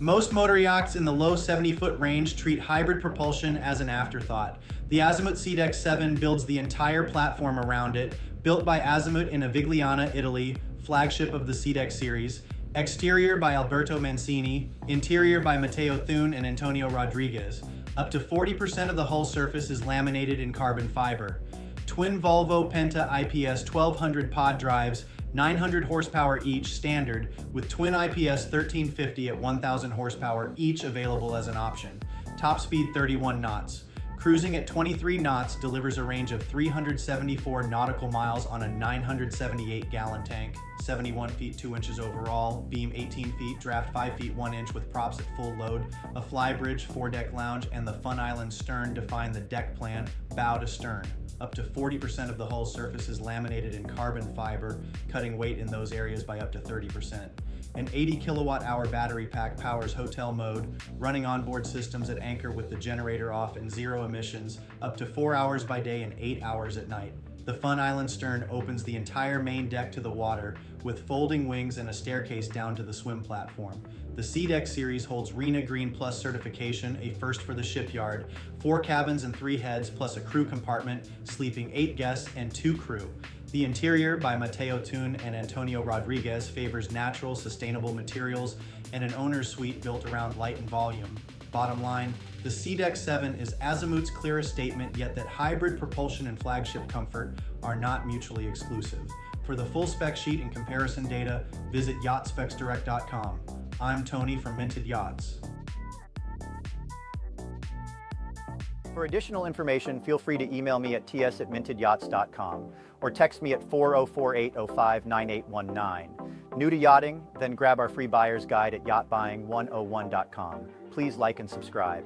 Most motor yachts in the low 70-foot range treat hybrid propulsion as an afterthought. The Azimut Seadeck 7 builds the entire platform around it, built by Azimut in Avigliana, Italy, flagship of the Seadeck series. Exterior by Alberto Mancini, interior by Matteo Thun and Antonio Rodriguez. Up to 40% of the hull surface is laminated in carbon fiber. Twin Volvo Penta IPS 1200 pod drives, 900 horsepower each standard, with twin IPS 1350 at 1000 horsepower each available as an option. Top speed 31 knots. Cruising at 23 knots delivers a range of 374 nautical miles on a 978-gallon tank, 71 feet 2 inches overall, beam 18 feet, draft 5 feet 1 inch with props at full load. A flybridge, foredeck lounge, and the Fun Island stern define the deck plan, bow to stern. Up to 40% of the hull surface is laminated in carbon fiber, cutting weight in those areas by up to 30%. An 80 kilowatt-hour battery pack powers hotel mode, running onboard systems at anchor with the generator off and zero emissions, up to 4 hours by day and 8 hours at night. The Fun Island stern opens the entire main deck to the water, with folding wings and a staircase down to the swim platform. The Seadeck series holds RENA Green Plus certification, a first for the shipyard. 4 cabins and 3 heads, plus a crew compartment, sleeping 8 guests and 2 crew. The interior, by Matteo Thun and Antonio Rodriguez, favors natural, sustainable materials and an owner's suite built around light and volume. Bottom line, the Seadeck 7 is Azimut's clearest statement, yet that hybrid propulsion and flagship comfort are not mutually exclusive. For the full spec sheet and comparison data, visit yachtspecsdirect.com. I'm Tony from Minted Yachts. For additional information, feel free to email me at ts@mintedyachts.com or text me at 404-805-9819. New to yachting? Then grab our free buyer's guide at yachtbuying101.com. Please like and subscribe.